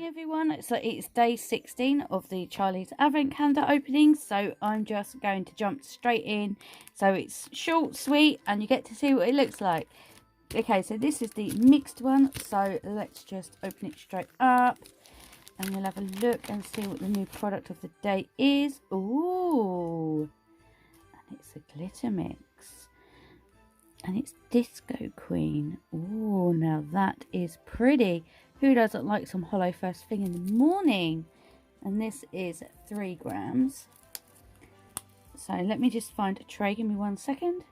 everyone, so it's day 16 of the Charlie's Advent Calendar opening, so I'm just going to jump straight in. So it's short, sweet, and you get to see what it looks like. Okay, so this is the mixed one, so let's just open it straight up and we'll have a look and see what the new product of the day is. Ooh, and it's a glitter mix and it's Disco Queen. Ooh, now that is pretty. Who doesn't like some hollow first thing in the morning? And this is 3 grams. So let me just find a tray. Give me 1 second.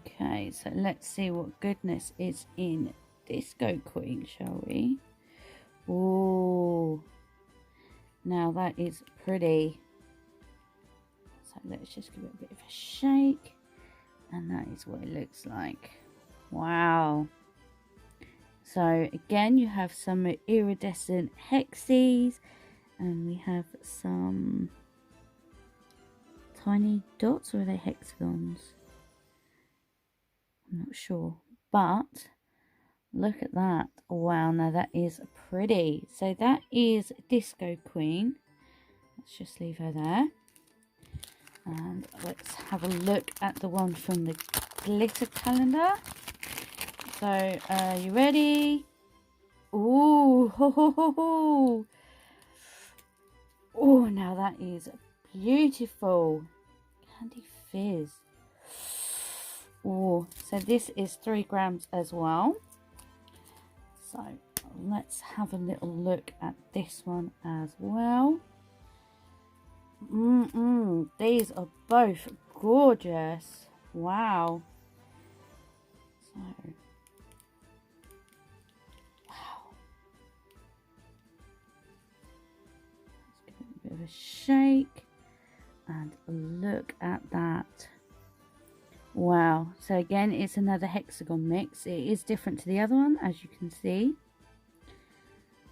Okay, so let's see what goodness is in Disco Queen, shall we? Oh, now that is pretty. So let's just give it a bit of a shake. And that is what it looks like. Wow. So again, you have some iridescent hexes, and we have some tiny dots, or are they hexagons? I'm not sure, but look at that. Wow, now that is pretty. So that is Disco Queen. Let's just leave her there. And let's have a look at the one from the glitter calendar. So, are you ready? Ooh, ho, ho, ho, ho. Oh, now that is beautiful. Candy Fizz. Oh, so this is 3 grams as well. So, let's have a little look at this one as well. These are both gorgeous. Wow. So, bit of a shake and look at that. Wow, so again it's another hexagon mix. It is different to the other one, as you can see.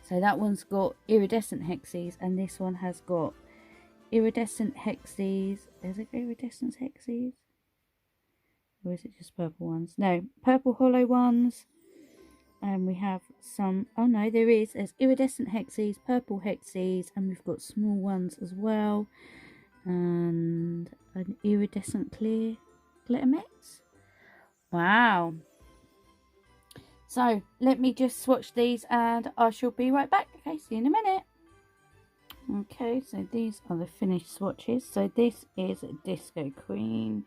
So that one's got iridescent hexes and this one has got iridescent hexes. Is it iridescent hexes, or is it just purple ones? No, purple hollow ones. And we have some, oh no, there's iridescent hexes, purple hexes, and we've got small ones as well. And an iridescent clear glitter mix. Wow. So let me just swatch these and I shall be right back. Okay, see you in a minute. Okay, so these are the finished swatches. So this is Disco Queen.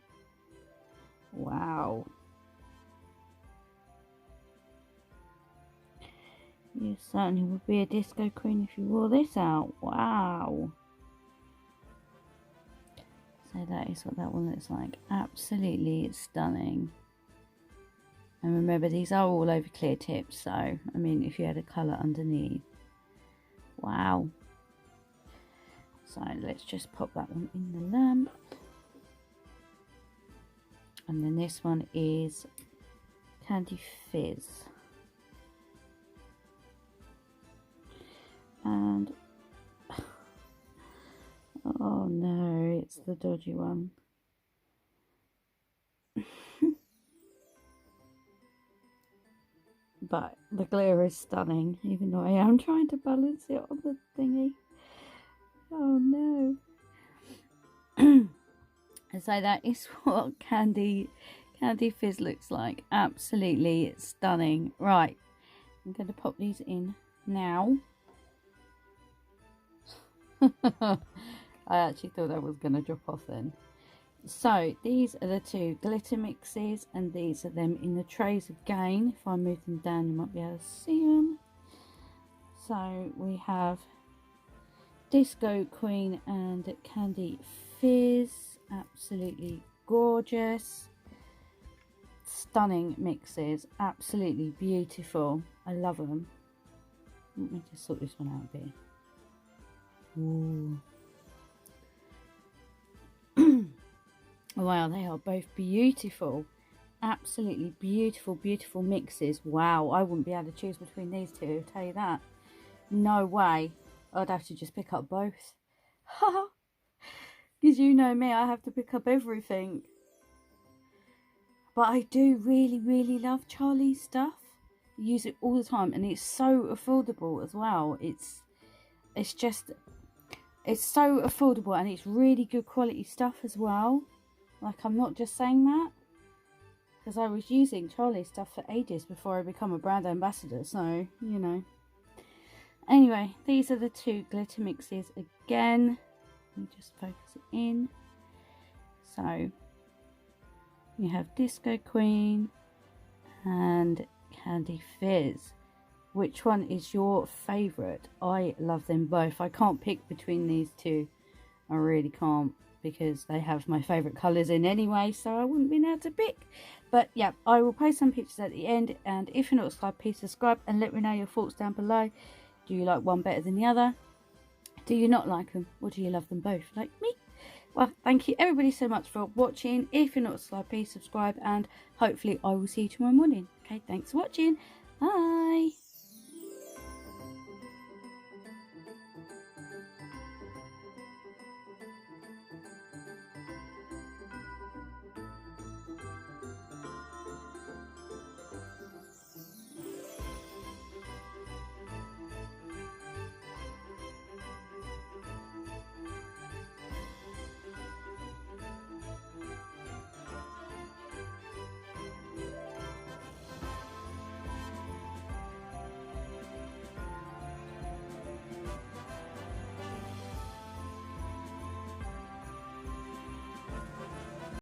Wow. You certainly would be a Disco Queen if you wore this out. Wow. So that is what that one looks like. Absolutely stunning. And remember, these are all over clear tips. So, I mean, if you had a colour underneath. Wow. So let's just pop that one in the lamp. And then this one is Candy Fizz. And oh no, it's the dodgy one. But the glitter is stunning, even though I am trying to balance it on the thingy. Oh no. And so that is what Candy Fizz looks like. Absolutely stunning. Right, I'm going to pop these in now. I actually thought that was going to drop off then. So these are the 2 glitter mixes, and these are them in the trays again. If I move them down, you might be able to see them. So we have Disco Queen and Candy Fizz. Absolutely gorgeous. Stunning mixes. Absolutely beautiful. I love them. Let me just sort this one out a bit. Ooh. Wow, they are both beautiful. Absolutely beautiful, beautiful mixes. Wow, I wouldn't be able to choose between these two, I'll tell you that. No way. I'd have to just pick up both. Because you know me, I have to pick up everything. But I do really, really love Charlie's stuff. use it all the time, and it's so affordable as well. It's so affordable, and it's really good quality stuff as well. Like, I'm not just saying that because I was using Charlie's stuff for ages before I become a brand ambassador, so you know. Anyway, these are the two glitter mixes again. Let me just focus it in. So you have Disco Queen and Candy Fizz. Which one is your favourite? I love them both. I can't pick between these two. I really can't, because they have my favourite colours in anyway, so I wouldn't be able to pick. But yeah, I will post some pictures at the end, and if you're not subscribed, please subscribe and let me know your thoughts down below. Do you like one better than the other? Do you not like them? Or do you love them both like me? Well, thank you everybody so much for watching. If you're not subscribed, please subscribe, and hopefully I will see you tomorrow morning. Okay, thanks for watching. Bye.